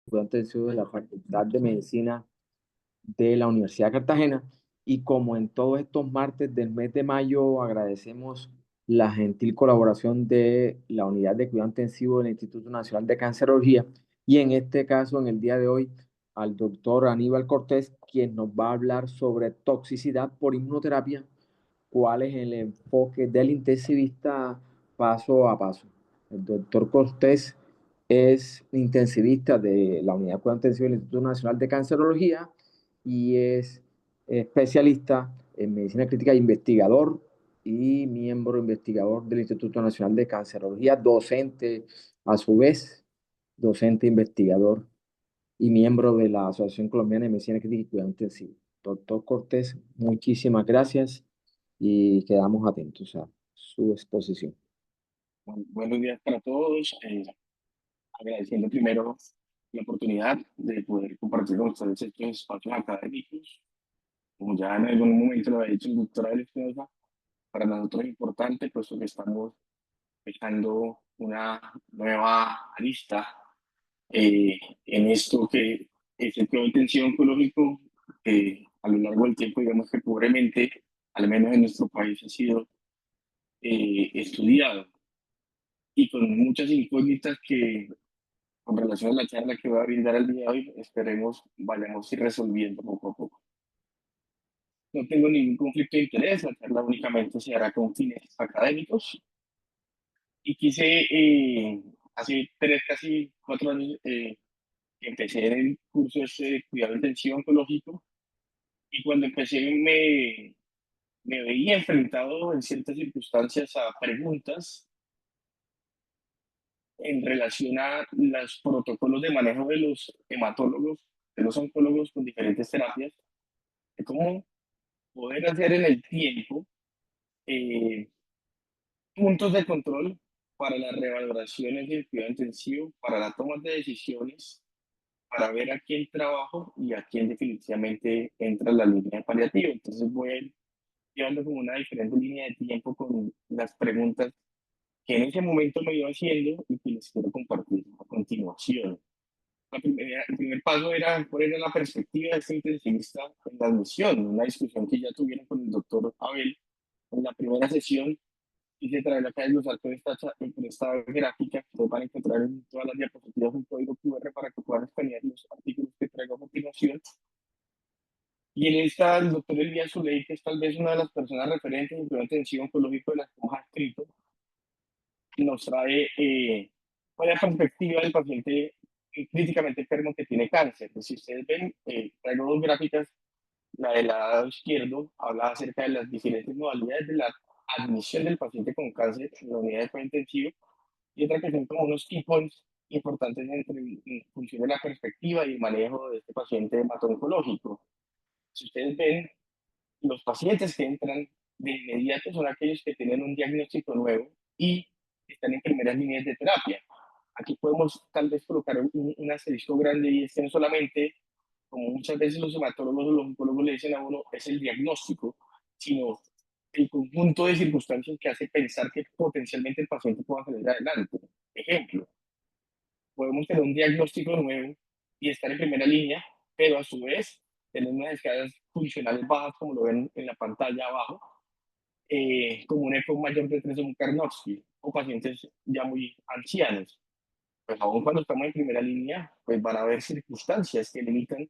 cuidado intensivo de la Facultad de Medicina de la Universidad de Cartagena. Y como en todos estos martes del mes de mayo, agradecemos la gentil colaboración de la Unidad de Cuidado Intensivo del Instituto Nacional de Cancerología y en este caso, en el día de hoy, al doctor Aníbal Cortés, quien nos va a hablar sobre toxicidad por inmunoterapia, cuál es el enfoque del intensivista paso a paso. El doctor Cortés es intensivista de la Unidad de Cuidado Intensivo del Instituto Nacional de Cancerología y es especialista en medicina crítica, investigador y miembro investigador del Instituto Nacional de Cancerología, docente a su vez, docente investigador y miembro de la Asociación Colombiana de Medicina Crítica y Cuidado Intensivo. Doctor Cortés, muchísimas gracias y quedamos atentos a su exposición. Buenos días para todos. Agradeciendo primero la oportunidad de poder compartir con ustedes estos espacios académicos. Como ya en algún momento lo ha dicho el doctor Abel Espinosa, para nosotros es importante, puesto que estamos dejando una nueva arista en esto que es el cuidado intensivo oncológico, que a lo largo del tiempo, digamos que pobremente, al menos en nuestro país, ha sido estudiado y con muchas incógnitas que con relación a la charla que voy a brindar el día de hoy, esperemos vayamos ir resolviendo poco a poco. No tengo ningún conflicto de interés, la charla únicamente se hará con fines académicos y quise, hace 3, casi 4 años, que empecé en el curso este de cuidado intensivo oncológico y cuando empecé me veía enfrentado en ciertas circunstancias a preguntas en relación a los protocolos de manejo de los hematólogos, de los oncólogos con diferentes terapias, de cómo poder hacer en el tiempo eh, puntos de control para las revaloraciones del cuidado intensivo, para la toma de decisiones, para ver a quién trabajo y a quién definitivamente entra en la línea de paliativo. Entonces voy a ir llevando como una diferente línea de tiempo con las preguntas que en ese momento me iba haciendo y que les quiero compartir a continuación. El primer paso era cuál era la perspectiva de este intensivista en la admisión, una discusión que ya tuvieron con el doctor Abel en la primera sesión y se trae acá desglosar con esta gráfica que ustedes van a encontrar en todas las diapositivas un código QR para que puedan escanear los artículos que traigo a continuación. Y en esta, el doctor Elías Zuley, que es tal vez una de las personas referentes en cuidado intensivo oncológico de las que hemos escrito, nos trae cuál es la perspectiva del paciente críticamente enfermo que tiene cáncer. Pues si ustedes ven, traigo dos gráficas. La del lado izquierdo habla acerca de las diferentes modalidades de la admisión del paciente con cáncer en la unidad de cuidado intensivo y otra que son como unos key points importantes en función de la perspectiva y el manejo de este paciente hemato-oncológico. Si ustedes ven, los pacientes que entran de inmediato son aquellos que tienen un diagnóstico nuevo y están en primeras líneas de terapia. Aquí podemos tal vez colocar un asterisco grande y es que no solamente, como muchas veces los hematólogos o los oncólogos le dicen a uno, es el diagnóstico, sino el conjunto de circunstancias que hace pensar que potencialmente el paciente pueda salir adelante. Ejemplo, podemos tener un diagnóstico nuevo y estar en primera línea, pero a su vez tener unas escalas funcionales bajas, como lo ven en la pantalla abajo, como un eco mayor de 3 de un Karnofsky, o pacientes ya muy ancianos. Pues aún cuando estamos en primera línea, pues van a haber circunstancias que limitan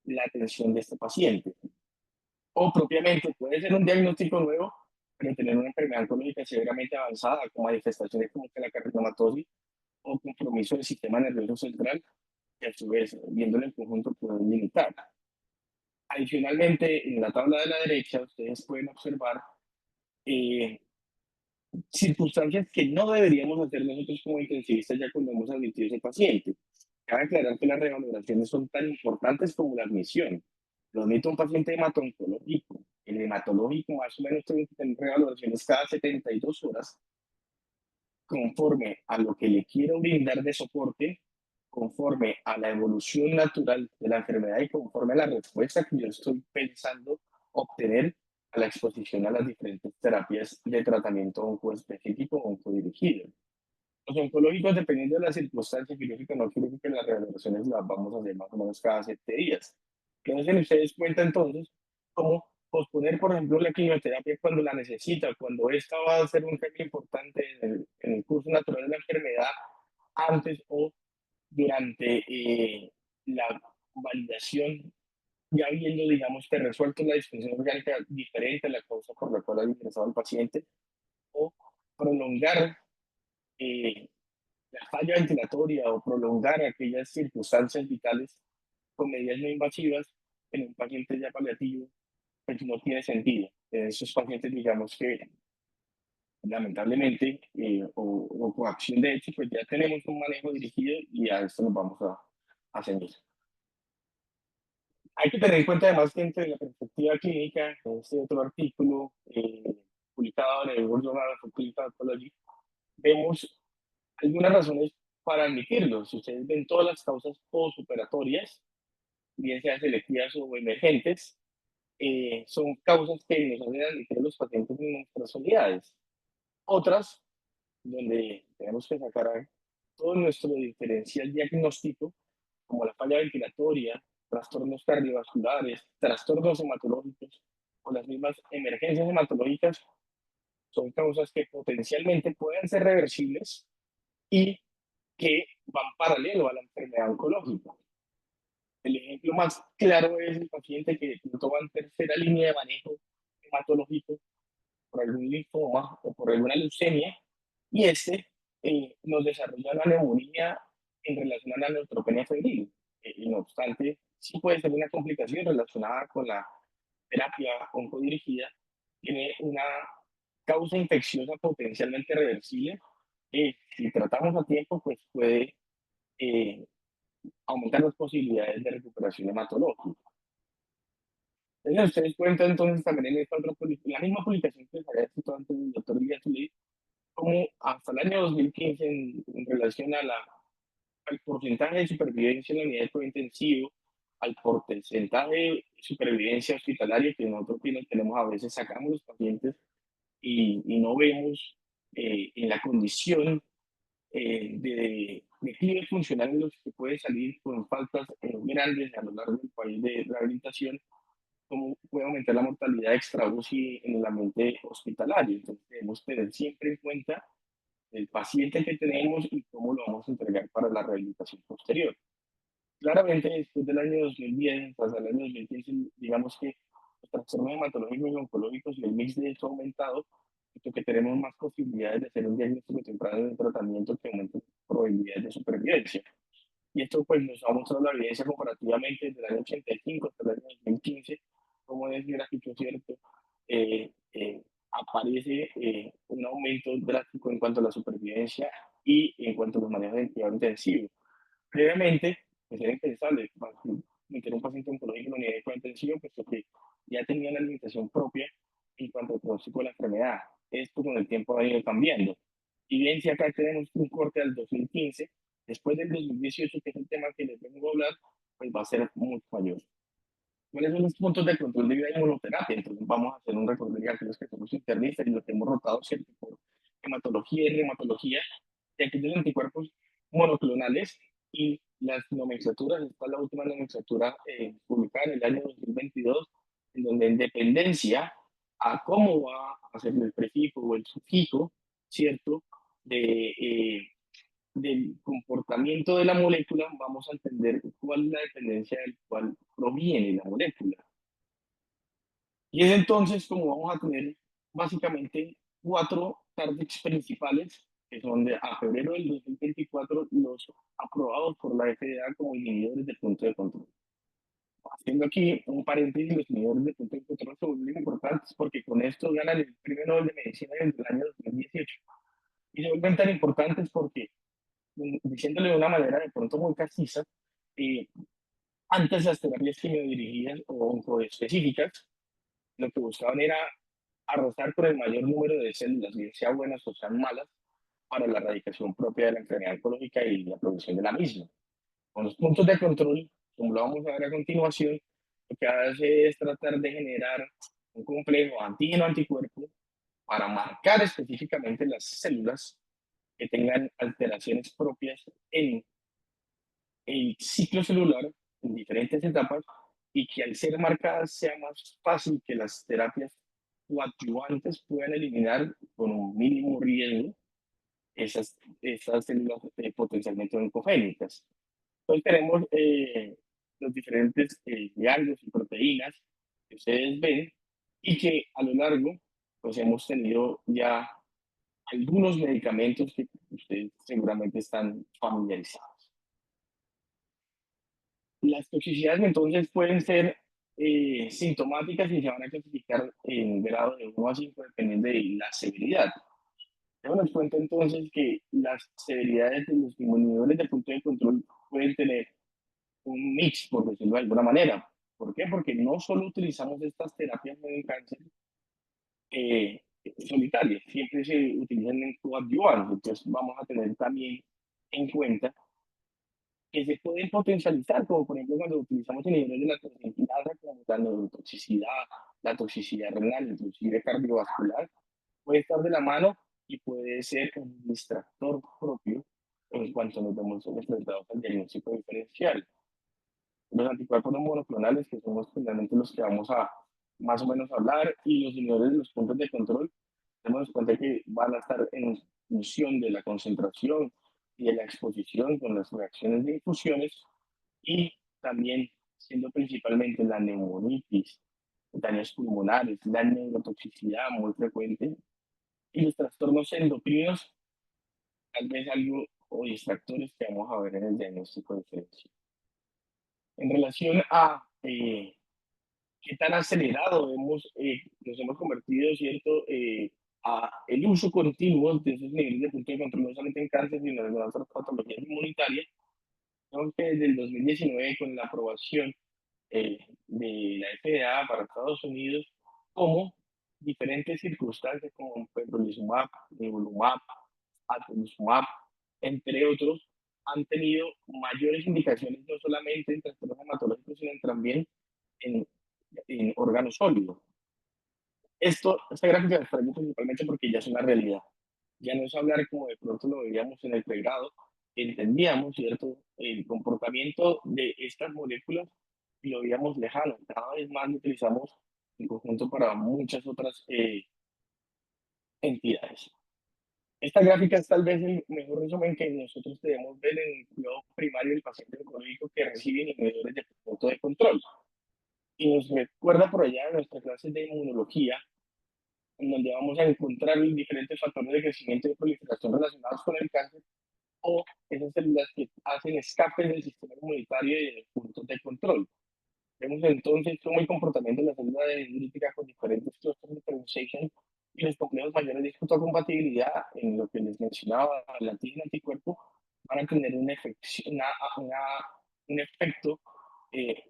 la atención de este paciente. O propiamente puede ser un diagnóstico nuevo, pero tener una enfermedad oncológica severamente avanzada, con manifestaciones como que la cardiomatosis o compromiso del sistema nervioso central, que a su vez, viéndolo en conjunto, pueden limitar. Adicionalmente, en la tabla de la derecha, ustedes pueden observar eh, circunstancias que no deberíamos hacer nosotros como intensivistas ya cuando hemos admitido ese paciente. Cabe aclarar que las revaloraciones son tan importantes como la admisión. Lo admito un paciente hemato-oncológico. El hematológico más o menos tiene que tener revaloraciones cada 72 horas conforme a lo que le quiero brindar de soporte, conforme a la evolución natural de la enfermedad y conforme a la respuesta que yo estoy pensando obtener a la exposición a las diferentes terapias de tratamiento oncoespecífico o oncodirigido. Los oncológicos, dependiendo de las circunstancias, quirúrgicas, no quirúrgicas, que las rehabilitaciones las vamos a hacer más o menos cada 7 días. Que no se ustedes cuenta entonces cómo posponer, por ejemplo, la quimioterapia cuando la necesita, cuando esta va a ser un cambio importante en el curso natural de la enfermedad, antes o durante la validación, ya viendo, digamos, que resuelto la disfunción orgánica diferente a la causa por la cual ha ingresado el paciente, o prolongar eh, la falla ventilatoria o prolongar aquellas circunstancias vitales con medidas no invasivas en un paciente ya paliativo, pues no tiene sentido. En esos pacientes, digamos que lamentablemente, o coacción de hecho, pues ya tenemos un manejo dirigido y a esto nos vamos a ceñir. Hay que tener en cuenta además que entre la perspectiva clínica, en este otro artículo publicado en el World Journal of Clinical Oncology, vemos algunas razones para admitirlo. Si ustedes ven todas las causas postoperatorias, bien sean selectivas o emergentes, son causas que nos hacen admitir a los pacientes en nuestras unidades. Otras, donde tenemos que sacar todo nuestro diferencial diagnóstico, como la falla ventilatoria, trastornos cardiovasculares, trastornos hematológicos o las mismas emergencias hematológicas, son causas que potencialmente pueden ser reversibles y que van paralelo a la enfermedad oncológica. El ejemplo más claro es el paciente que va en tercera línea de manejo hematológico por algún linfoma o por alguna leucemia, y nos desarrolla una neumonía en relación a la neutropenia febril. Y no obstante, sí puede ser una complicación relacionada con la terapia oncodirigida, tiene una causa infecciosa potencialmente reversible, que si tratamos a tiempo, pues puede eh, aumentar las posibilidades de recuperación hematológica. Entonces, ustedes cuentan entonces también en esta otra la misma publicación que les había citado antes del doctor Díaz como hasta el año 2015 en relación al porcentaje de supervivencia en la unidad de cuidado intensivo, al porcentaje de supervivencia hospitalaria que nosotros tenemos a veces, sacamos los pacientes y no vemos en la condición de declive funcional en los que puede salir con faltas grandes a lo largo del país de rehabilitación, cómo puede aumentar la mortalidad extra UCI en el ambiente hospitalario. Entonces debemos tener siempre en cuenta el paciente que tenemos y cómo lo vamos a entregar para la rehabilitación posterior. Claramente, después del año 2010 hasta el año 2015, digamos que los trastornos hematológicos y oncológicos y el mix de eso ha aumentado, puesto que tenemos más posibilidades de hacer un diagnóstico temprano y un tratamiento que aumente probabilidades de supervivencia. Y esto pues nos ha mostrado la evidencia comparativamente desde el año 85 hasta el año 2015, como es gráfico, ¿cierto? Aparece un aumento drástico en cuanto a la supervivencia y en cuanto a los manejos de cuidado intensivo. Previamente, pues era impensable meter un paciente oncológico en la unidad de cuidado intensivo, puesto que ya tenía una limitación propia en cuanto al pronóstico de la enfermedad. Esto con el tiempo ha ido cambiando. Y bien, si acá tenemos un corte al 2015, después del 2018, que es el tema que les vengo a hablar, pues va a ser mucho mayor. ¿Cuáles son los puntos de control de vida inmunoterapia? Entonces vamos a hacer un recorrido de aquellos que somos internistas y los que hemos rotado siempre por hematología y reumatología, de aquellos anticuerpos monoclonales y las nomenclaturas. Esta es la última nomenclatura publicada en el año 2022, en donde en dependencia a cómo va a ser el prefijo o el sufijo, ¿cierto? Del comportamiento de la molécula, vamos a entender cuál es la dependencia del cual proviene la molécula. Y es entonces como vamos a tener básicamente 4 targets principales, que son a febrero del 2024 los aprobados por la FDA como inhibidores de punto de control. Haciendo aquí un paréntesis, los inhibidores de punto de control son muy importantes porque con esto ganan el premio Nobel de Medicina desde el año 2018. Y se vuelven tan importantes porque, diciéndole de una manera de pronto muy castisa, eh, antes las terapias quimiodirigidas o oncoespecíficas lo que buscaban era arrasar con el mayor número de células, bien sean buenas o sean malas, para la erradicación propia de la enfermedad oncológica y la producción de la misma. Con los puntos de control, como lo vamos a ver a continuación, lo que hace es tratar de generar un complejo antígeno-anticuerpo para marcar específicamente las células que tengan alteraciones propias en el ciclo celular en diferentes etapas y que al ser marcadas sea más fácil que las terapias coadyuvantes puedan eliminar con un mínimo riesgo esas células potencialmente oncogénicas. Entonces tenemos los diferentes ligandos y proteínas que ustedes ven y que a lo largo pues hemos tenido ya algunos medicamentos que ustedes seguramente están familiarizados. Las toxicidades entonces pueden ser sintomáticas y se van a clasificar en grado de 1 a 5 dependiendo de la severidad. Nos cuenta entonces que las severidades de los inmunidores de punto de control pueden tener un mix, por decirlo de alguna manera. ¿Por qué? Porque no solo utilizamos estas terapias en el cáncer eh, solitarias, siempre se utilizan en coadyuvantes. Entonces vamos a tener también en cuenta que se pueden potencializar, como por ejemplo cuando utilizamos inhibidores de la transinquinasa, como la neurotoxicidad, la toxicidad renal, inclusive cardiovascular, puede estar de la mano y puede ser un distractor propio en cuanto nos vemos enfrentados al diagnóstico diferencial. Los anticuerpos no monoclonales, que son finalmente los que vamos a más o menos hablar, y los inhibidores de los puntos de control, tenemos en cuenta que van a estar en función de la concentración y de la exposición con las reacciones de infusiones y también siendo principalmente la neumonitis, daños pulmonares, la neurotoxicidad muy frecuente y los trastornos endocrinos, tal vez algo o distractores que vamos a ver en el diagnóstico diferencial. En relación a qué tan acelerado nos hemos convertido, ¿cierto? A el uso continuo de esos niveles de punto de control, no solamente en cáncer, sino en algunas otras patologías inmunitarias, aunque desde el 2019 con la aprobación de la FDA para Estados Unidos, como diferentes circunstancias como pembrolizumab, nivolumab, atezolizumab, entre otros, han tenido mayores indicaciones no solamente en trastornos hematológicos, sino también en, en órganos sólidos. Esta gráfica la traigo principalmente porque ya es una realidad. Ya no es hablar como de pronto lo veíamos en el pregrado, entendíamos, ¿cierto?, el comportamiento de estas moléculas y lo veíamos lejano. Cada vez más lo utilizamos en conjunto para muchas otras entidades. Esta gráfica es tal vez el mejor resumen que nosotros debemos ver en el cuidado primario del paciente oncológico que recibe inhibidores de punto de control. Y nos recuerda por allá en nuestras clases de inmunología, en donde vamos a encontrar los diferentes factores de crecimiento y de proliferación relacionados con el cáncer o esas células que hacen escapes del sistema inmunitario y de puntos de control. Vemos entonces cómo el comportamiento de la célula dendrítica con diferentes clusters de differentiation y los complejos mayores de compatibilidad en lo que les mencionaba, el antígeno-anticuerpo, van a tener un efecto,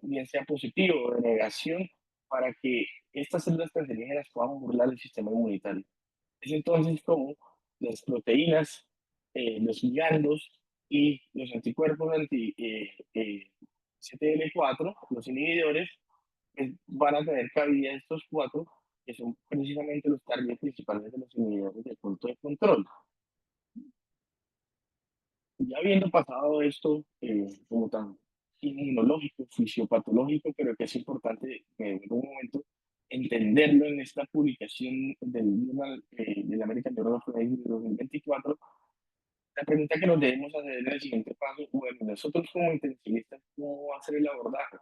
bien sea positivo o de negación, para que estas células cancerígenas puedan burlar el sistema inmunitario. Es entonces como las proteínas, los ligandos y los anticuerpos CTL4, los inhibidores, van a tener cabida estos cuatro, que son precisamente los targets principales de los inhibidores del punto de control. Ya habiendo pasado esto como tan inmunológico, fisiopatológico, pero que es importante en algún momento entenderlo en esta publicación del American Journal of Medicine de 2024, la pregunta que nos debemos hacer en el siguiente paso, bueno, nosotros como intensivistas, ¿cómo va a ser el abordaje?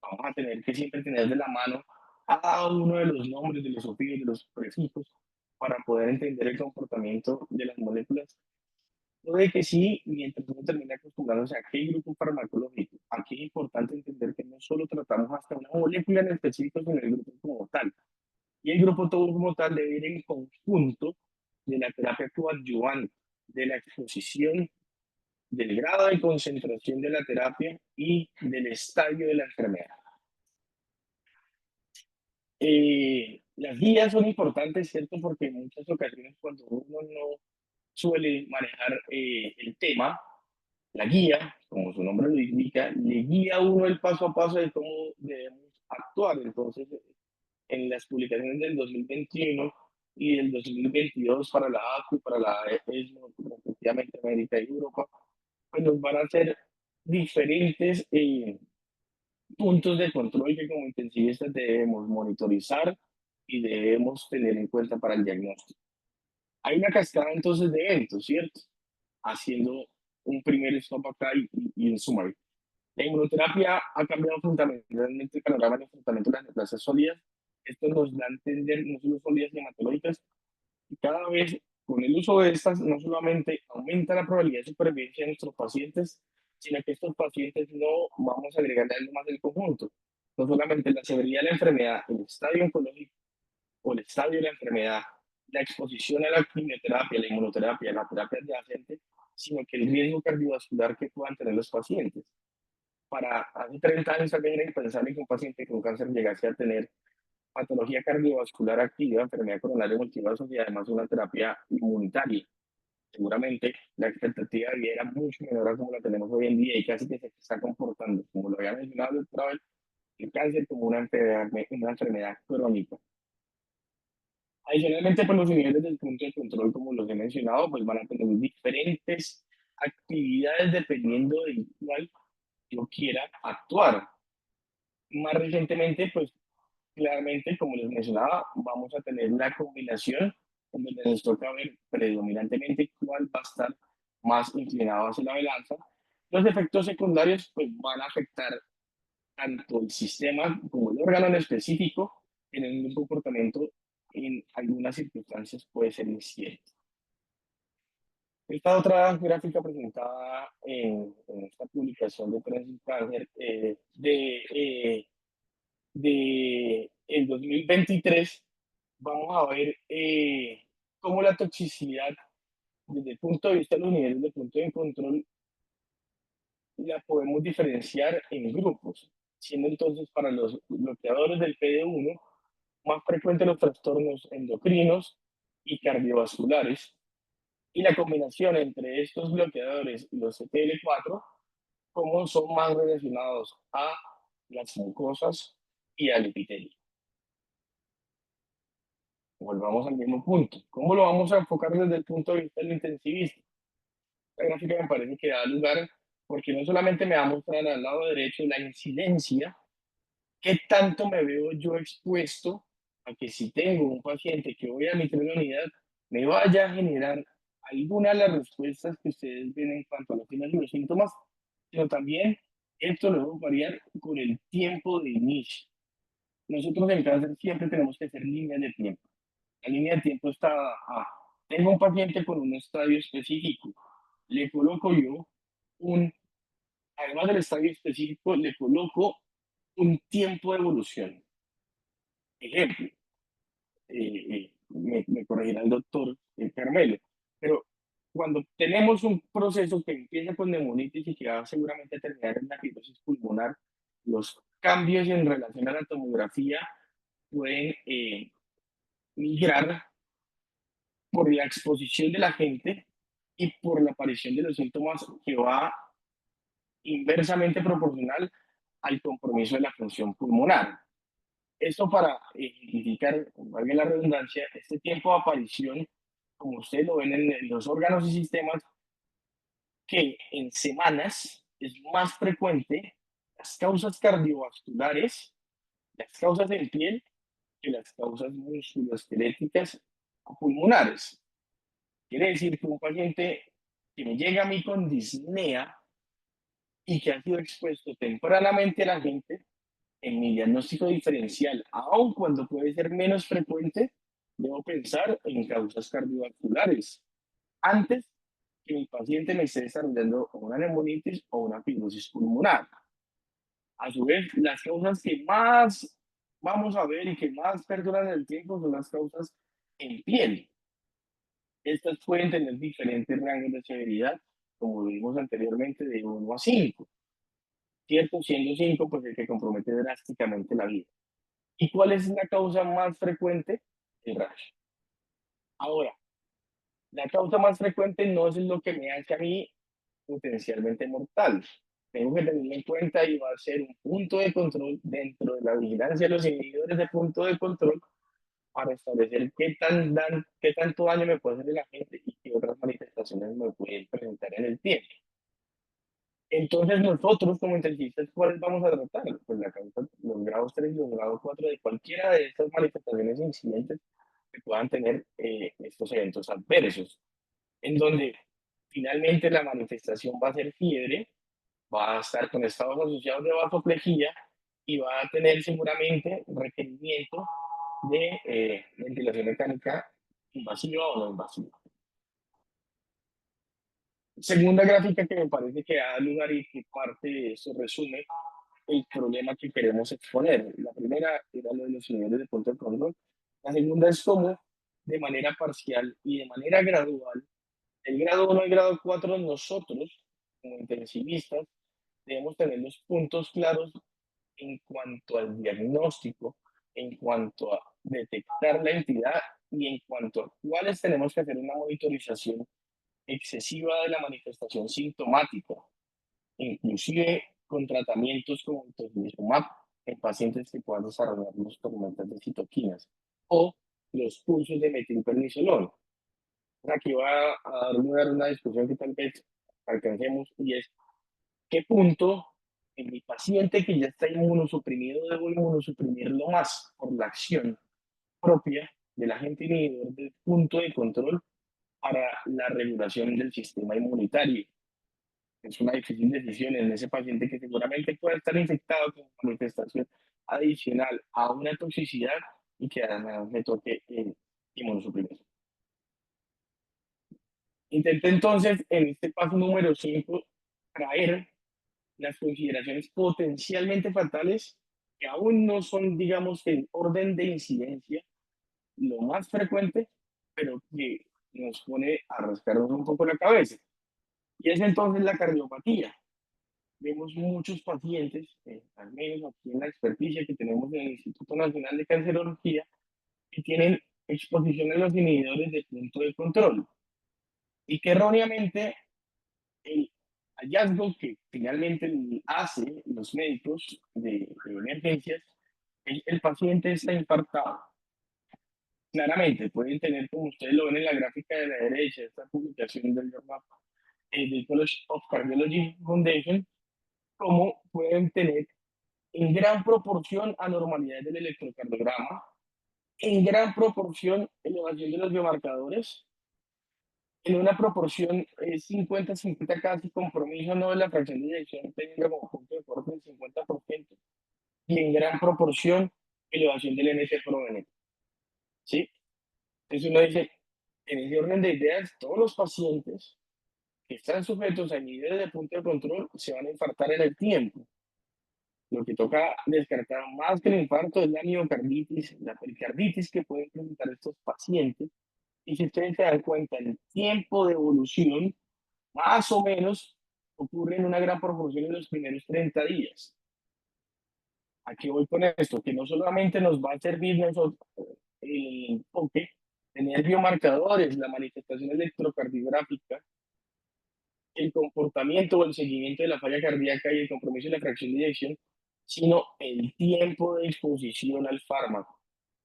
Vamos a tener que siempre tener de la mano cada uno de los nombres, de los sufijos, de los prefijos, para poder entender el comportamiento de las moléculas. Puede que sí, mientras uno termina acostumbrándose a qué grupo farmacológico. Aquí es importante entender que no solo tratamos hasta una molécula en específico, sino el grupo como tal. Y el grupo todo como tal debe ir en conjunto de la terapia coadyuvante, de la exposición, del grado de concentración de la terapia y del estadio de la enfermedad. Las guías son importantes, ¿cierto? Porque en muchas ocasiones cuando uno no suele manejar el tema, la guía, como su nombre lo indica, le guía a uno el paso a paso de cómo debemos actuar. Entonces, en las publicaciones del 2021 y del 2022 para la ACU, para la ESMO, respectivamente América y Europa, pues nos van a hacer diferentes puntos de control que como intensivistas debemos monitorizar y debemos tener en cuenta para el diagnóstico. Hay una cascada entonces de eventos, ¿cierto? Haciendo un primer stop acá y un summary. La inmunoterapia ha cambiado fundamentalmente el panorama del tratamiento de las neoplasias sólidas. Esto nos da a entender no solo sólidas hematológicas, y cada vez con el uso de estas no solamente aumenta la probabilidad de supervivencia de nuestros pacientes, sino que estos pacientes no vamos a agregarle algo más del conjunto. No solamente la severidad de la enfermedad, el estadio oncológico o el estadio de la enfermedad, la exposición a la quimioterapia, la inmunoterapia, la terapia adyacente, sino que el riesgo cardiovascular que puedan tener los pacientes. Para hace 30 años también era impensable que un paciente con cáncer llegase a tener patología cardiovascular activa, enfermedad coronaria multivasos y además una terapia inmunitaria. Seguramente la expectativa de vida era mucho menor a como la tenemos hoy en día y casi que se está comportando, como lo había mencionado otra vez, el cáncer como una enfermedad crónica. Adicionalmente, pues los niveles del punto de control, como los he mencionado, pues van a tener diferentes actividades dependiendo de cuál yo quiera actuar. Más recientemente, pues claramente, como les mencionaba, vamos a tener la combinación donde nos toca ver predominantemente cuál va a estar más inclinado hacia la balanza. Los efectos secundarios pues, van a afectar tanto el sistema como el órgano en específico en el mismo comportamiento en algunas circunstancias puede ser incierto. Esta otra gráfica presentada en esta publicación de Prensa Cáncer de el 2023, vamos a ver cómo la toxicidad desde el punto de vista de los niveles de punto de control la podemos diferenciar en grupos, siendo entonces para los bloqueadores del PD1 más frecuentes los trastornos endocrinos y cardiovasculares, y la combinación entre estos bloqueadores y los CTL4, cómo son más relacionados a las mucosas y al epitelio. Volvamos al mismo punto. ¿Cómo lo vamos a enfocar desde el punto de vista del intensivista? La gráfica me parece que da lugar porque no solamente me va a mostrar al lado derecho la incidencia, qué tanto me veo yo expuesto a que si tengo un paciente que voy a admitir en la unidad, me vaya a generar alguna de las respuestas que ustedes ven en cuanto a los signos y los síntomas, sino también esto lo debo variar con el tiempo de inicio. Nosotros en cáncer siempre tenemos que hacer líneas de tiempo. La línea de tiempo está tengo un paciente con un estadio específico, le coloco yo un, además del estadio específico, le coloco un tiempo de evolución. Ejemplo, me corregirá el doctor Carmelo, pero cuando tenemos un proceso que empieza con neumonitis y que va seguramente a terminar en la fibrosis pulmonar, los cambios en relación a la tomografía pueden migrar por la exposición de la gente y por la aparición de los síntomas que va inversamente proporcional al compromiso de la función pulmonar. Esto para identificar, valga la redundancia, este tiempo de aparición, como ustedes lo ven en los órganos y sistemas, que en semanas es más frecuente las causas cardiovasculares, las causas en piel, que las causas musculoesqueléticas o pulmonares. Quiere decir que un paciente que me llega a mí con disnea y que ha sido expuesto tempranamente a la gente, en mi diagnóstico diferencial, aun cuando puede ser menos frecuente, debo pensar en causas cardiovasculares antes que mi paciente me esté desarrollando una neumonitis o una fibrosis pulmonar. A su vez, las causas que más vamos a ver y que más perduran en el tiempo son las causas en piel. Estas pueden tener diferentes rangos de severidad, como vimos anteriormente, de 1 a 5, ¿cierto? Siendo 5, pues el que compromete drásticamente la vida. ¿Y cuál es la causa más frecuente? El rash. Ahora, la causa más frecuente no es lo que me hace a mí potencialmente mortal. Tengo que tenerlo en cuenta y va a ser un punto de control dentro de la vigilancia de los inhibidores de punto de control para establecer qué tanto daño me puede hacer el agente y qué otras manifestaciones me pueden presentar en el tiempo. Entonces nosotros como intensivistas, ¿cuáles vamos a tratar? Pues la causa, los grados 3 y los grados 4 de cualquiera de estas manifestaciones e incidentes que puedan tener estos eventos adversos, en donde finalmente la manifestación va a ser fiebre, va a estar con estados asociados de vasoplejía y va a tener seguramente requerimiento de ventilación mecánica invasiva o no invasiva. Segunda gráfica que me parece que da lugar y que parte de eso resume el problema que queremos exponer. La primera era lo de los niveles de punto de control. La segunda es cómo, de manera parcial y de manera gradual, del grado 1 al grado 4, nosotros, como intensivistas, debemos tener los puntos claros en cuanto al diagnóstico, en cuanto a detectar la entidad y en cuanto a cuáles tenemos que hacer una monitorización excesiva de la manifestación sintomática, inclusive con tratamientos como el tocilizumab en pacientes que puedan desarrollar los tormentas de citoquinas o los pulsos de metilprednisolona. Aquí va a dar lugar a una discusión que tal vez alcancemos y es qué punto en mi paciente que ya está inmunosuprimido debo inmunosuprimirlo más por la acción propia del agente inhibidor del punto de control para la regulación del sistema inmunitario. Es una difícil decisión en ese paciente que seguramente puede estar infectado con manifestación adicional a una toxicidad y que además me toque inmunosuprimir. Intenté entonces en este paso número 5 traer las consideraciones potencialmente fatales que aún no son, digamos, en orden de incidencia lo más frecuente, pero que nos pone a rascarnos un poco la cabeza. Y es entonces la cardiopatía. Vemos muchos pacientes, al menos aquí en la experticia que tenemos en el Instituto Nacional de Cancerología, que tienen exposición a los inhibidores de punto de control y que erróneamente el hallazgo que finalmente hacen los médicos de emergencias es el paciente está infartado. Claramente pueden tener, como ustedes lo ven en la gráfica de la derecha, esta publicación del journal del College of Cardiology Foundation, como pueden tener en gran proporción anormalidades del electrocardiograma, en gran proporción elevación de los biomarcadores, en una proporción 50-50 casi compromiso no de la fracción de eyección tenga como punto de corte del 50% y en gran proporción elevación del NT-proBNP. ¿Sí? Entonces uno dice, en ese orden de ideas, todos los pacientes que están sujetos a niveles de punto de control se van a infartar en el tiempo. Lo que toca descartar más que el infarto es la miocarditis, la pericarditis que pueden presentar estos pacientes. Y si ustedes se dan cuenta, el tiempo de evolución más o menos ocurre en una gran proporción en los primeros 30 días. ¿A qué voy con esto? Que no solamente nos va a servir nosotros el enfoque, tener biomarcadores, la manifestación electrocardiográfica, el comportamiento o el seguimiento de la falla cardíaca y el compromiso de la fracción de eyección, sino el tiempo de exposición al fármaco.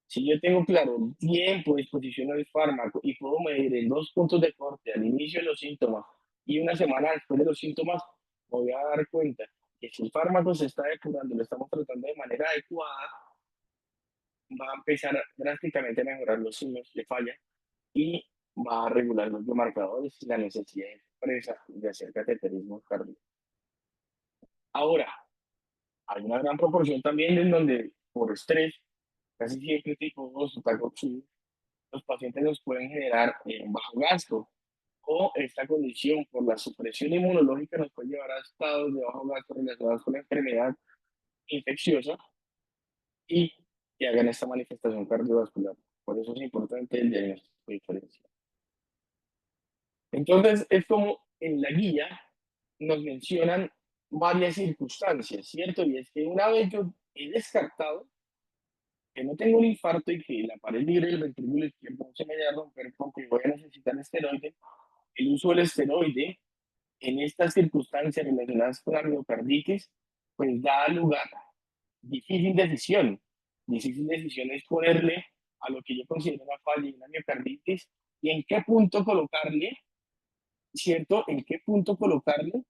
Si yo tengo claro el tiempo de exposición al fármaco y puedo medir en 2 puntos de corte al inicio de los síntomas y una semana después de los síntomas, me voy a dar cuenta que si el fármaco se está depurando, lo estamos tratando de manera adecuada, va a empezar drásticamente a mejorar los signos de falla y va a regular los biomarcadores y la necesidad expresa de hacer cateterismo cardíaco. Ahora, hay una gran proporción también en donde por estrés, casi siempre tipo 2 o TAC-oxide, los pacientes nos pueden generar bajo gasto o esta condición por la supresión inmunológica nos puede llevar a estados de bajo gasto relacionados con la enfermedad infecciosa y que hagan esta manifestación cardiovascular. Por eso es importante el diagnóstico diferencial. Entonces, es como en la guía nos mencionan varias circunstancias, ¿cierto? Y es que una vez yo he descartado que no tengo un infarto y que la pared libre del ventrículo izquierdo se me vaya a romper porque voy a necesitar esteroide, el uso del esteroide en estas circunstancias relacionadas con la miocarditis, pues da lugar a difícil decisión. Difícil decisión es ponerle a lo que yo considero una falla y una miocarditis, y en qué punto colocarle, ¿cierto? En qué punto colocarle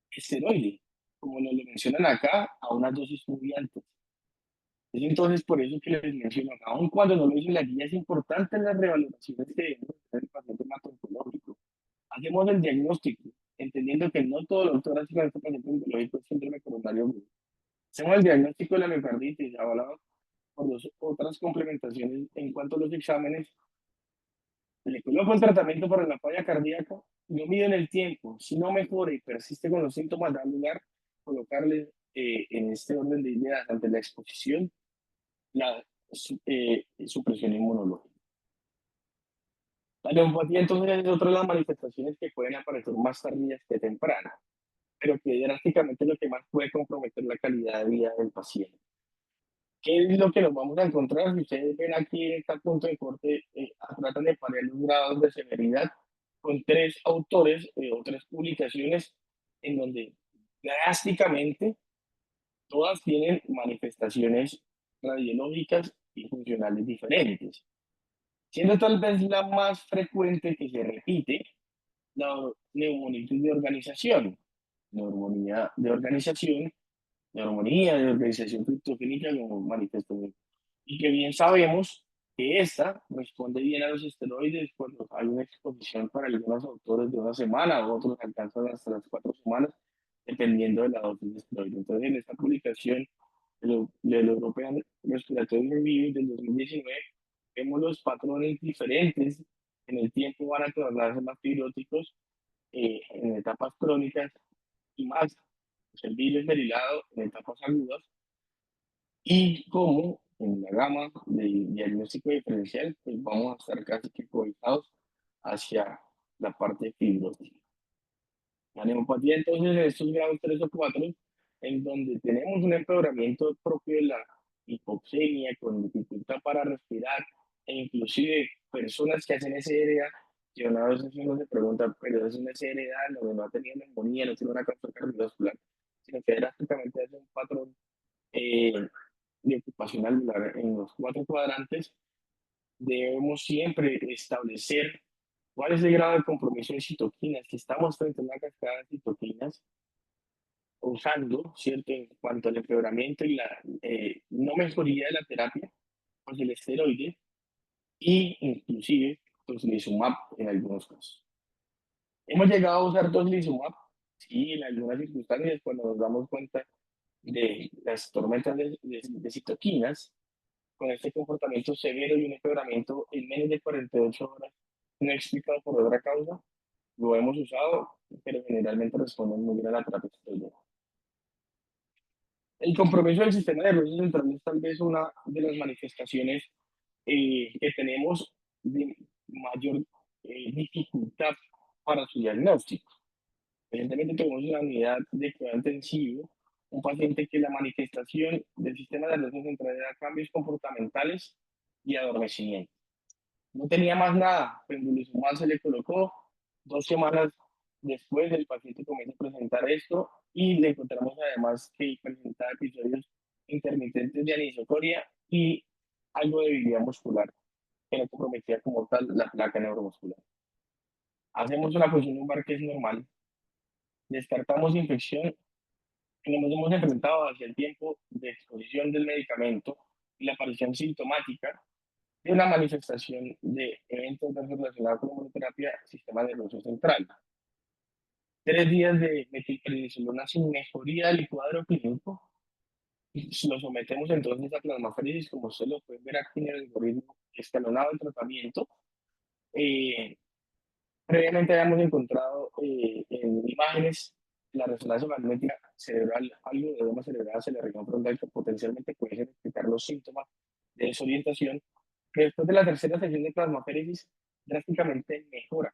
esteroide, como nos lo mencionan acá, a unas dosis muy altas. Es entonces por eso que les menciono, aun cuando no lo hice en la guía, es importante las revaloraciones que debemos hacer el paciente hematológico. Hacemos el diagnóstico, entendiendo que no todo doctor hace con este paciente oncológico es síndrome coronario agudo. Hacemos el diagnóstico de la miocarditis, avalado por dos otras complementaciones en cuanto a los exámenes. Le coloco el tratamiento para la falla cardíaca, lo mido en el tiempo. Si no mejora y persiste con los síntomas, da lugar colocarle en este orden de ideas ante la exposición la supresión inmunológica. La neumopatía entonces es otra de las manifestaciones que pueden aparecer más tardías que tempranas, pero que drásticamente es lo que más puede comprometer la calidad de vida del paciente. ¿Qué es lo que nos vamos a encontrar? Si ustedes ven aquí en este punto de corte, tratan de parear los grados de severidad con tres autores o tres publicaciones en donde drásticamente todas tienen manifestaciones radiológicas y funcionales diferentes, siendo tal vez la más frecuente que se repite la neumonitis de organización, neumonía de organización, neumonía de organización criptogénica como manifestación. Y que bien sabemos que esta responde bien a los esteroides cuando hay una exposición para algunos autores de una semana, o otros alcanzan hasta las 4 semanas, dependiendo de la dosis de esteroide. Entonces, en esta publicación del European Respiratory Review del 2019, vemos los patrones diferentes en el tiempo van a tornarse más piróticos en etapas crónicas y más pues, el virus merilado en etapas agudas, y como en la gama de diagnóstico diferencial, pues vamos a estar casi que cobijados hacia la parte fibrótica. La neumopatía, entonces, en estos grados 3 o 4, en donde tenemos un empeoramiento propio de la hipoxemia, con dificultad para respirar, e inclusive personas que hacen SRA, que una vez uno se pregunta, pero es una SRA, no ha tenido neumonía, no tiene una causa cardiovascular, sino que drásticamente hace un patrón eh, de ocupación alveolar en los 4 cuadrantes. Debemos siempre establecer cuál es el grado de compromiso de citoquinas, si estamos frente a una cascada de citoquinas usando, ¿cierto? En cuanto al empeoramiento y la no mejoría de la terapia, pues el esteroide y inclusive tocilizumab en algunos casos. Hemos llegado a usar tocilizumab, sí, en algunas circunstancias cuando nos damos cuenta de las tormentas de citoquinas, con este comportamiento severo y un empeoramiento en menos de 48 horas, no explicado por otra causa, lo hemos usado, pero generalmente responden muy bien a la terapia esteroidal. El compromiso del sistema nervioso central es tal vez una de las manifestaciones que tenemos de mayor dificultad para su diagnóstico. Evidentemente tenemos una unidad de cuidado intensivo, un paciente que la manifestación del sistema nervioso central era cambios comportamentales y adormecimiento. No tenía más nada, pembrolizumab se le colocó, 2 semanas después el paciente comienza a presentar esto y le encontramos además que presentaba episodios intermitentes de anisocoria y algo de debilidad muscular que no comprometía como tal la placa neuromuscular. Hacemos una función lumbar que es normal, descartamos infección y nos hemos enfrentado hacia el tiempo de exposición del medicamento y la aparición sintomática de una manifestación de eventos relacionados con la monoterapia sistema nervioso central. 3 días de metilprednisolona sin mejoría del cuadro clínico, y lo sometemos entonces a plasmaféresis, como ustedes lo pueden ver aquí en el algoritmo escalonado del tratamiento. Eh, Previamente habíamos encontrado en imágenes la resonancia magnética cerebral, algo de edema cerebral aceleración frontal que potencialmente puede explicar los síntomas de desorientación, que después de la tercera sesión de plasmaféresis drásticamente mejora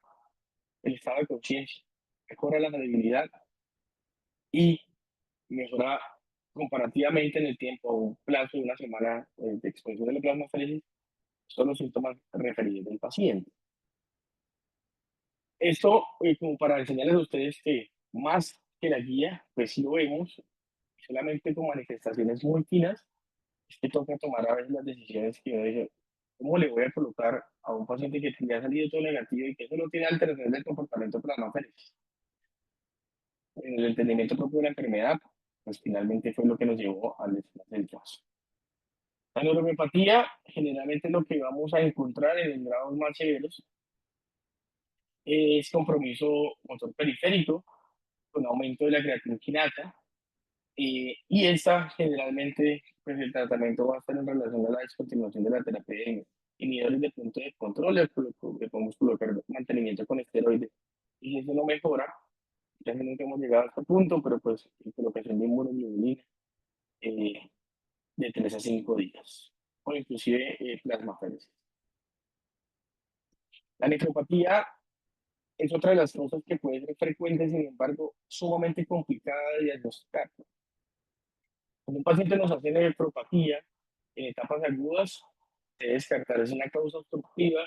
el estado de conciencia, mejora la credibilidad y mejora comparativamente en el tiempo, a un plazo de una semana de exposición de la plasmaféresis, son los síntomas referidos del paciente. Esto, como para enseñarles a ustedes que más que la guía, pues sí lo vemos, solamente con manifestaciones muy finas, es que toca tomar a veces las decisiones que uno dice, ¿Cómo le voy a colocar a un paciente que le ha salido todo negativo y que solo tiene alteraciones del comportamiento plasmaféresis? En el entendimiento propio de la enfermedad, pues finalmente fue lo que nos llevó al desenlace del caso. La neuropatía, generalmente lo que vamos a encontrar en grados más severos es compromiso motor periférico, con aumento de la creatina quinasa, y esta generalmente, pues el tratamiento va a estar en relación a la descontinuación de la terapia de inhibidores de punto de control, le podemos colocar mantenimiento con esteroides. Y si eso no mejora, ya nunca hemos llegado a este punto, pero pues colocación de inmunoglobulina eh, de 3 a 5 días, o inclusive plasmaféresis. La nefropatía es otra de las cosas que puede ser frecuente, sin embargo, sumamente complicada de diagnosticar. Cuando un paciente nos hace nefropatía en etapas agudas, debe descartar es una causa obstructiva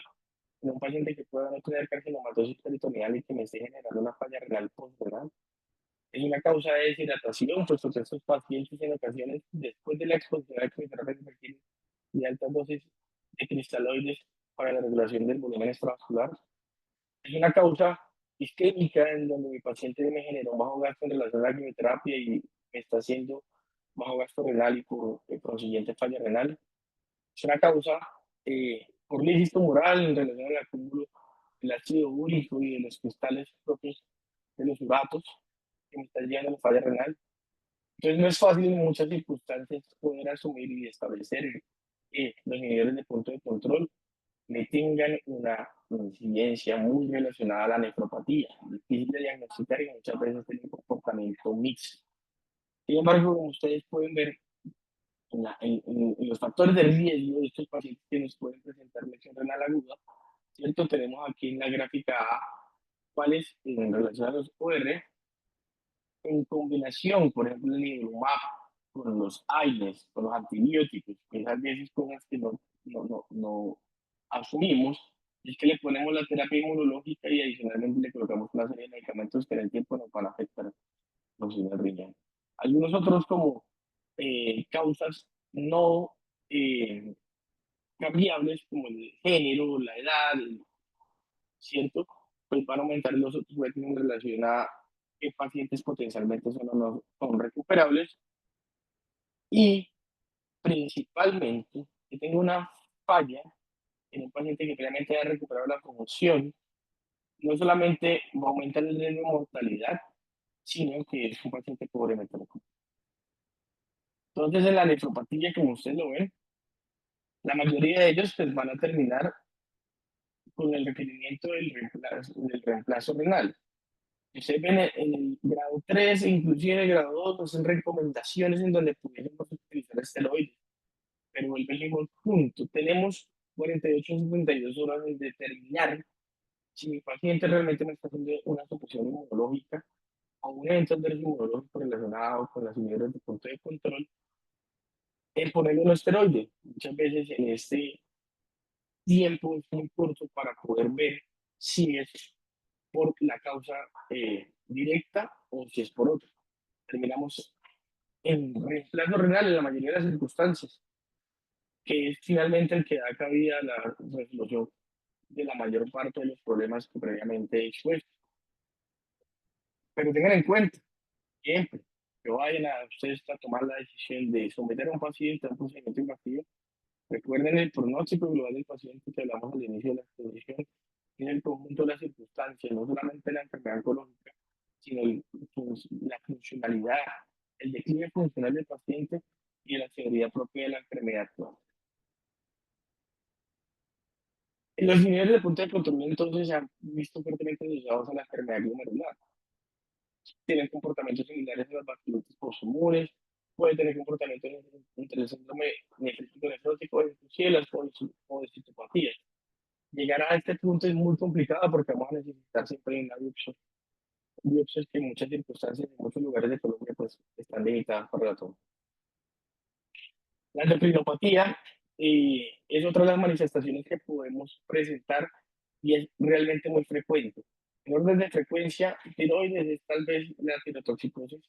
en un paciente que pueda no tener carcinomatosis peritoneal y que me esté generando una falla renal postrenal. Es una causa de deshidratación, puesto que estos pacientes en ocasiones, después de la exposición a quimioterapia, requieren de altas dosis de cristaloides para la regulación del volumen extravascular. Es una causa isquémica en donde mi paciente me generó un bajo gasto en relación a la quimioterapia y me está haciendo bajo gasto renal y por consiguiente falla renal. Es una causa por lisis tumoral en relación al acúmulo del ácido úrico y de los cristales propios de los uratos que me está llevando a la falla renal. Entonces no es fácil en muchas circunstancias poder asumir y establecer los niveles de punto de control me tengan una incidencia muy relacionada a la nefropatía, difícil de diagnosticar y muchas veces tiene un comportamiento mixto. Sin embargo, como ustedes pueden ver, en los factores de riesgo de estos pacientes que nos pueden presentar lesión renal aguda, ¿cierto? Tenemos aquí en la gráfica A cuáles en relación a los OR, en combinación, por ejemplo, el nivolumab con los AINES, con los antibióticos, que esas veces cosas que no asumimos, es que le ponemos la terapia inmunológica y adicionalmente le colocamos una serie de medicamentos que en el tiempo nos van a afectar los riñón. Algunos otros como causas no eh, cambiables como el género, la edad, ¿cierto? Pues van a aumentar los otros rating en relación a qué pacientes potencialmente son o no son recuperables y principalmente que tengo una falla en un paciente que previamente haya recuperado la función, no solamente va a aumentar el riesgo de mortalidad, sino que es un paciente pobremente recuperado. Entonces, en la nefropatía, como ustedes lo ven, la mayoría de ellos pues, van a terminar con el requerimiento del reemplazo renal. Ustedes ven en el grado 3 e inclusive en el grado 2, pues son recomendaciones en donde pudiésemos utilizar esteroides. Pero vuelve el mismo punto. Tenemos 48 a 52 horas en determinar si mi paciente realmente me está haciendo una supresión inmunológica o un evento adverso inmunológico relacionado con las unidades de punto de control, en ponerle un esteroide. Muchas veces en este tiempo es muy corto para poder ver si es por la causa directa o si es por otra. Terminamos en reemplazo renal en la mayoría de las circunstancias, que es finalmente el que da cabida a la resolución de la mayor parte de los problemas que previamente he expuesto. Pero tengan en cuenta, siempre que vayan a ustedes a tomar la decisión de someter a un paciente a un procedimiento invasivo, recuerden el pronóstico global del paciente que hablamos al inicio de la exposición, en el conjunto de las circunstancias, no solamente la enfermedad oncológica, sino la funcionalidad, el declive funcional del paciente y la severidad propia de la enfermedad actual. Los niveles de punto de control entonces se han visto fuertemente asociados a la enfermedad glomerular. Tienen comportamientos similares a las vasculitis postcomunes, puede tener comportamientos entre el síndrome nefrítico nefrótico e inclusive las policitopatías. Llegar a este punto es muy complicado porque vamos a necesitar siempre una biopsias que en muchas circunstancias, en muchos lugares de Colombia, pues están limitadas para la toma. La endocrinopatía es otra de las manifestaciones que podemos presentar y es realmente muy frecuente. En orden de frecuencia, tiroides es tal vez la tirotoxicosis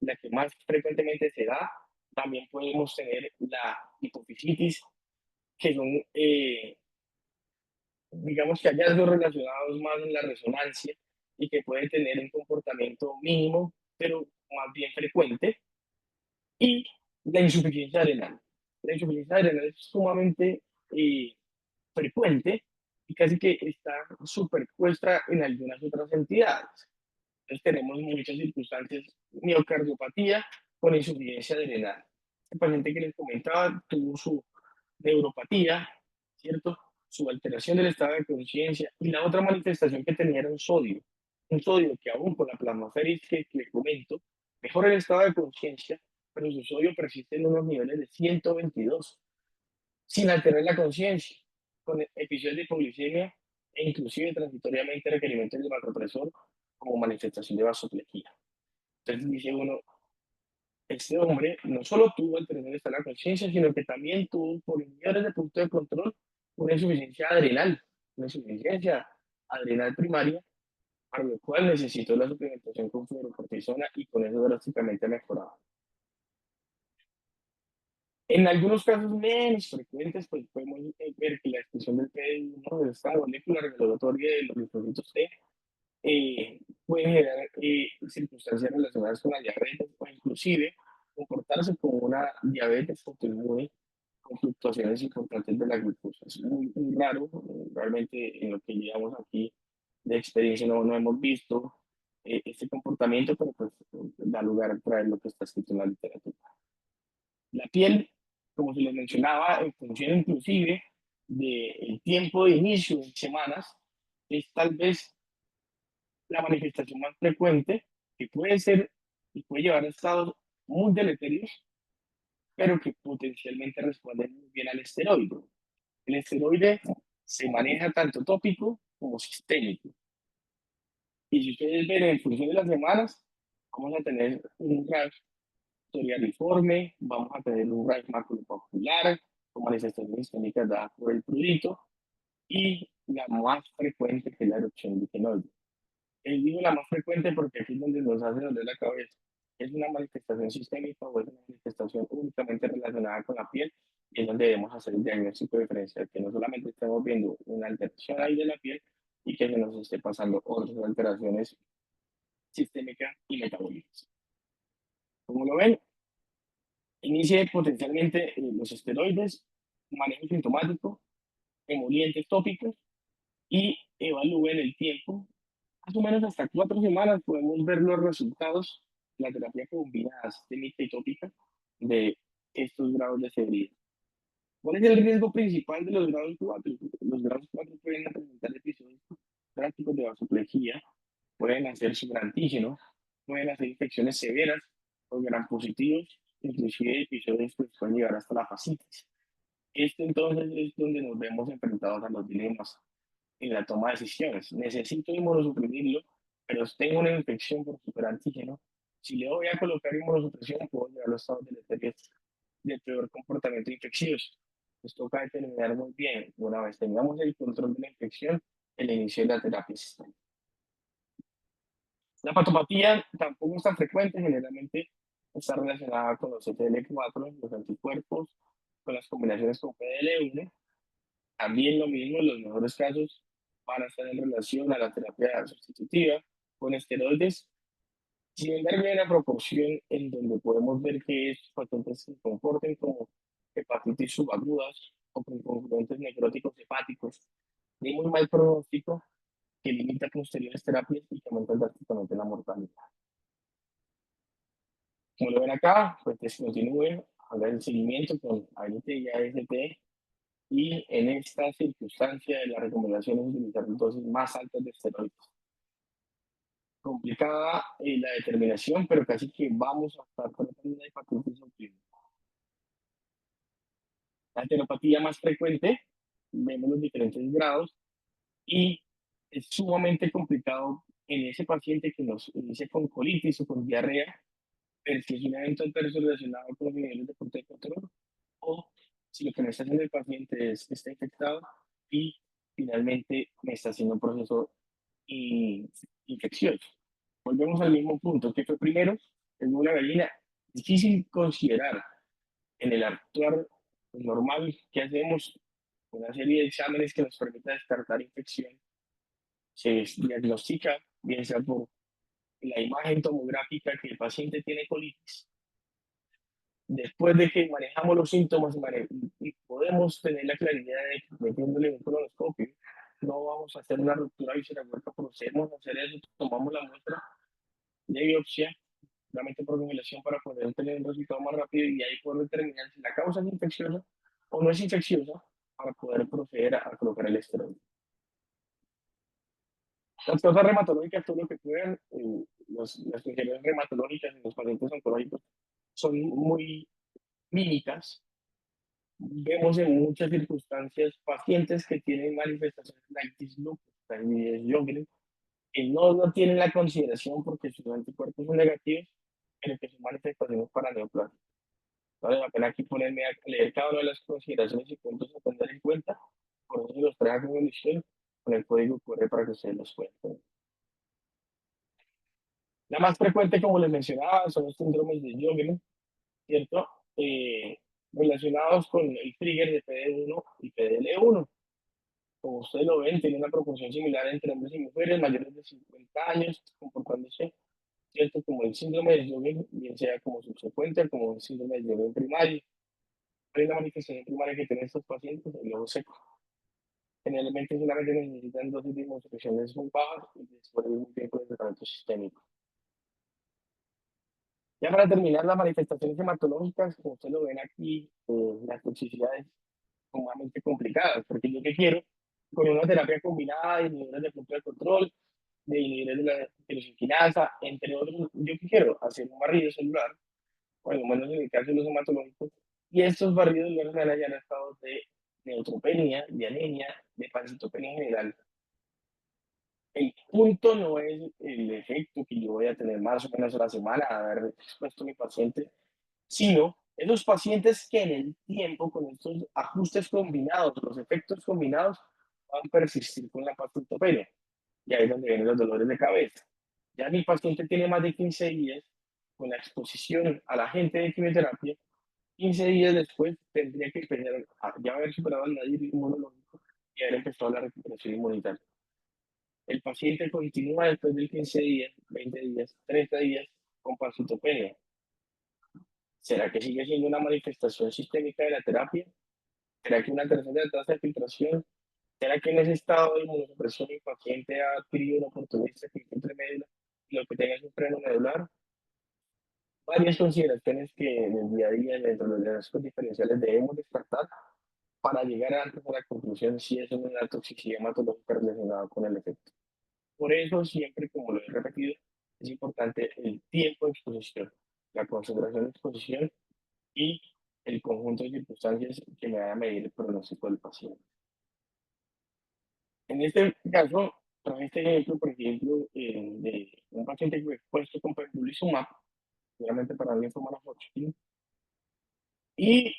la que más frecuentemente se da. También podemos tener la hipofisitis, que son, digamos que hallazgos relacionados más en la resonancia y que pueden tener un comportamiento mínimo, pero más bien frecuente, y la insuficiencia adrenal. La insuficiencia adrenal es sumamente eh, frecuente y casi que está superpuesta en algunas otras entidades. Entonces tenemos muchas circunstancias, miocardiopatía con insuficiencia adrenal. El paciente que les comentaba tuvo su neuropatía, ¿cierto? Su alteración del estado de conciencia y la otra manifestación que tenía era un sodio que aún con la plasmaferis que les comento, mejora el estado de conciencia, pero su sodio persiste en unos niveles de 122, sin alterar la conciencia, con episodios de hipoglicemia e inclusive transitoriamente requerimientos de vasopresor como manifestación de vasoplejía. Entonces dice uno, este hombre no solo tuvo alteración del estado de la conciencia, sino que también tuvo por inhibidores de punto de control una una insuficiencia adrenal primaria, para lo cual necesitó la suplementación con fluorocortisona y con eso drásticamente mejoraba. En algunos casos menos frecuentes, pues podemos ver que la expresión del PD1 de esta molécula regulatoria de los linfocitos T puede generar circunstancias relacionadas con la diabetes o inclusive comportarse como una diabetes autoinmune con fluctuaciones importantes de la glucosa. Es muy raro, realmente en lo que llevamos aquí de experiencia no hemos visto este comportamiento, pero pues da lugar a traer lo que está escrito en la literatura. La piel, como se les mencionaba, en función inclusive del tiempo de inicio en semanas, es tal vez la manifestación más frecuente que puede ser y puede llevar a estados muy deleterios, pero que potencialmente responden muy bien al esteroide. El esteroide se maneja tanto tópico como sistémico. Y si ustedes ven en función de las semanas, vamos a tener un rash psoriasiforme, vamos a tener un rash maculopapular con manifestaciones sistémicas dadas por el prurito y la más frecuente que es la erupción liquenoide. Digo la más frecuente porque aquí es donde nos hace doler la cabeza. ¿Es una manifestación sistémica o es una manifestación únicamente relacionada con la piel? Y es donde debemos hacer el diagnóstico diferencial, que no solamente estemos viendo una alteración ahí de la piel y que se nos esté pasando otras alteraciones sistémicas y metabólicas. Como lo ven, inicie potencialmente los esteroides, manejo sintomático, emolientes tópicos y evalúen el tiempo. Más o menos hasta 4 semanas podemos ver los resultados de la terapia combinada sistémica y tópica de estos grados de severidad. ¿Cuál es el riesgo principal de los grados 4? Los grados 4 pueden presentar episodios prácticos de vasoplejía, pueden hacer sobreantígeno, pueden hacer infecciones severas o gran positivos, inclusive episodios que pueden llegar hasta la fascitis. Este entonces es donde nos vemos enfrentados a los dilemas en la toma de decisiones. Necesito inmunosuprimirlo, pero tengo una infección por superantígeno. Si le voy a colocar inmunosupresión, puedo llevar a los estados de peor comportamiento infeccioso. Nos toca determinar muy bien, una vez tengamos el control de la infección, el inicio de la terapia sistémica. La patopatía tampoco es tan frecuente, generalmente está relacionada con los CTL4, los anticuerpos, con las combinaciones con PDL1. También lo mismo, en los mejores casos van a estar en relación a la terapia sustitutiva con esteroides. Sin embargo, hay una proporción en donde podemos ver que estos pacientes se comporten como hepatitis subagudas o con congruentes necróticos hepáticos de muy mal pronóstico que limita posteriores terapias y que aumentan drásticamente la mortalidad. Como lo ven acá, pues descontinúen, hagan el seguimiento con ALT y AST y en esta circunstancia la recomendación es utilizar dosis más altas de esteroides. Complicada la determinación, pero casi que vamos a estar tratando de hepatitis autoinmune. La enteropatía más frecuente, vemos los diferentes grados y es sumamente complicado en ese paciente que nos inicia con colitis o con diarrea, pero si es un evento adverso relacionado con los niveles de punto de control o si lo que me está haciendo el paciente es que está infectado y finalmente me está haciendo un proceso infeccioso. Volvemos al mismo punto. ¿Qué fue primero? Es una gallina. Difícil considerar en el actuar normal que hacemos una serie de exámenes que nos permita descartar infección. Se diagnostica, bien sea por la imagen tomográfica, que el paciente tiene colitis. Después de que manejamos los síntomas y podemos tener la claridad de que metiéndole un colonoscopio, no vamos a hacer una ruptura visceral hueca, procedemos a hacer eso, tomamos la muestra de biopsia, solamente por congelación para poder tener un resultado más rápido y ahí poder determinar si la causa es infecciosa o no es infecciosa para poder proceder a colocar el esteroide. Las causas reumatológicas, todo lo que puedan, las funciones reumatológicas en los pacientes oncológicos son muy mímicas. Vemos en muchas circunstancias pacientes que tienen manifestaciones de actis lupus, también Sjögren, que no tienen la consideración porque sus anticuerpos son negativos, pero que son manifestaciones para neoplásicos. Vale la pena aquí ponerme a leer cada una de las consideraciones y puntos a tener en cuenta. Por eso los traje en edición con el código QR para que ustedes los puedan tener. La más frecuente, como les mencionaba, son los síndromes de Sjögren, ¿cierto? Eh, Relacionados con el trigger de PD1 y PDL1. Como ustedes lo ven, tiene una proporción similar entre hombres y mujeres mayores de 50 años, comportándose, ¿cierto? Como el síndrome de Sjögren, bien sea como subsecuente, como el síndrome de Sjögren primario. Hay una manifestación primaria que tienen estos pacientes, el ojo seco. Generalmente solamente necesitan dosis de inmunosupresiones muy bajas y después de un tiempo de tratamiento sistémico. Ya para terminar, las manifestaciones hematológicas, como ustedes lo ven aquí, las toxicidades sumamente complicadas, porque yo que quiero, con una terapia combinada de inhibidores de punto de control, de inhibidores de la tirosinquinasa, entre otros, yo que quiero hacer un barrido celular, bueno, menos en el caso de los hematológicos, y estos barridos no se hayan estado de neutropenia, de anemia, de pancitopenia en general. El punto no es el efecto que yo voy a tener más o menos a la semana de haber expuesto a mi paciente, sino esos pacientes que en el tiempo, con estos ajustes combinados, los efectos combinados, van a persistir con la pancitopenia. Y ahí es donde vienen los dolores de cabeza. Ya mi paciente tiene más de 15 días con la exposición al agente de quimioterapia. 15 días después tendría que empezar a ya haber superado el nadir inmunológico y haber empezado la recuperación inmunitaria. El paciente continúa después de 15 días, 20 días, 30 días con pancitopenia. ¿Será que sigue siendo una manifestación sistémica de la terapia? ¿Será que una tercera tasa de filtración? ¿Será que en ese estado de inmunosupresión el paciente ha adquirido una oportunista que entre médula y lo que tenga es un freno medular? Varias consideraciones que en el día a día, dentro de los diagnósticos diferenciales, debemos descartar para llegar a la conclusión si es una toxicidad hematológica relacionada con el efecto. Por eso, siempre, como lo he repetido, es importante el tiempo de exposición, la concentración de exposición y el conjunto de circunstancias que me van a medir el pronóstico del paciente. En este caso, trae este ejemplo, por ejemplo, de un paciente que fue expuesto con pembrolizumab, seguramente para linfoma no Hodgkin, y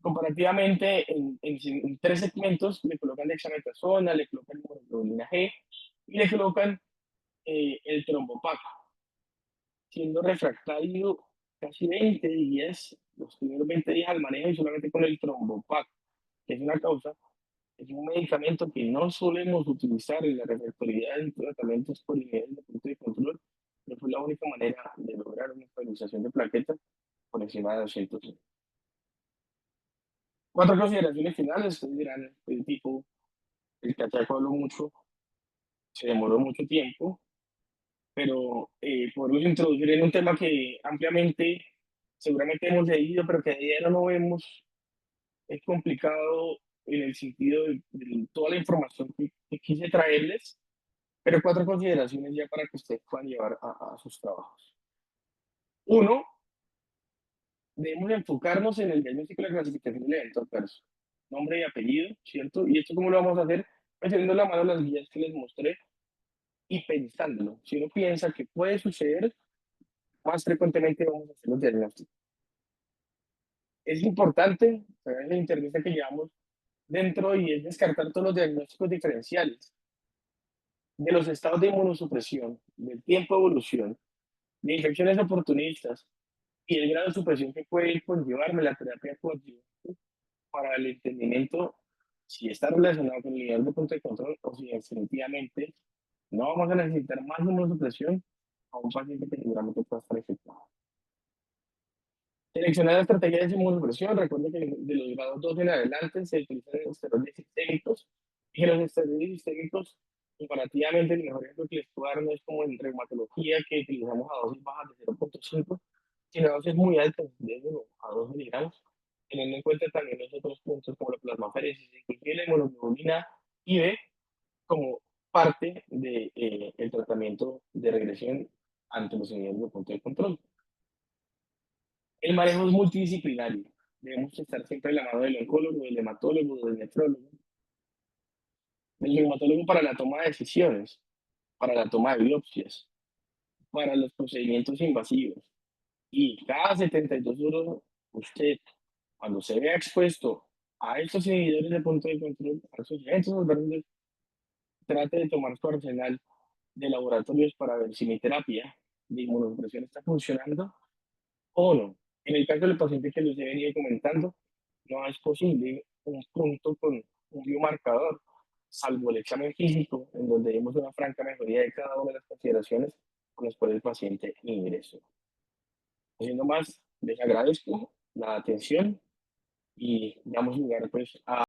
comparativamente en 3 segmentos le colocan dexametasona, le colocan hemoglobina G y le colocan el trombopac, siendo refractario casi 20 días, los primeros 20 días al manejo y solamente con el trombopac, que es una causa, es un medicamento que no solemos utilizar en la refractoriedad en tratamientos por niveles de punto de control, pero fue la única manera de lograr una estabilización de plaquetas por encima de 200. 4 consideraciones finales, ustedes dirán, el tipo, el cachaco habló mucho, se demoró mucho tiempo, pero podemos introducir en un tema que ampliamente seguramente hemos leído, pero que a día no vemos, es complicado en el sentido de toda la información que quise traerles, pero 4 consideraciones ya para que ustedes puedan llevar a sus trabajos. Uno, debemos enfocarnos en el diagnóstico y la clasificación del evento adverso. Nombre y apellido, ¿cierto? ¿Y esto cómo lo vamos a hacer? Pues teniendo en la mano las guías que les mostré y pensándolo. Si uno piensa que puede suceder, más frecuentemente vamos a hacer los diagnósticos. Es importante, en la entrevista que llevamos dentro, y es descartar todos los diagnósticos diferenciales de los estados de inmunosupresión, del tiempo de evolución, de infecciones oportunistas y el grado de supresión que puede conllevarme la terapia coadyuvante para el entendimiento si está relacionado con el nivel de punto de control o si definitivamente no vamos a necesitar más inmunosupresión a un paciente que seguramente pueda estar infectado. Seleccionar estrategias de inmunosupresión. Recuerda que de los grados 2 en adelante se utilizan esteroides sistémicos y que los esteroides sistémicos, comparativamente, el mejor ejemplo que les puedo dar no es como en reumatología, que utilizamos a dosis bajas de 0,5, sino a dosis muy altas, de 1 a 2 miligramos, teniendo en cuenta también los otros puntos como la plasmaferesis, inclusive la inmunoglobulina IB, como parte del el tratamiento de regresión ante los niveles de punto de control. El manejo es multidisciplinario. Debemos estar siempre de la mano del oncólogo, del hematólogo, del nefrólogo, del reumatólogo para la toma de decisiones, para la toma de biopsias, para los procedimientos invasivos. Y cada 72 horas, usted, cuando se vea expuesto a estos inhibidores de punto de control, a esos eventos adversos, trate de tomar su arsenal de laboratorios para ver si mi terapia de inmunosupresión está funcionando o no. En el caso del paciente que les he venido comentando, no es posible un punto con un biomarcador, salvo el examen físico, en donde vemos una franca mejoría de cada una de las consideraciones con las cuales el paciente ingresó. Haciendo más, les agradezco la atención y damos lugar pues a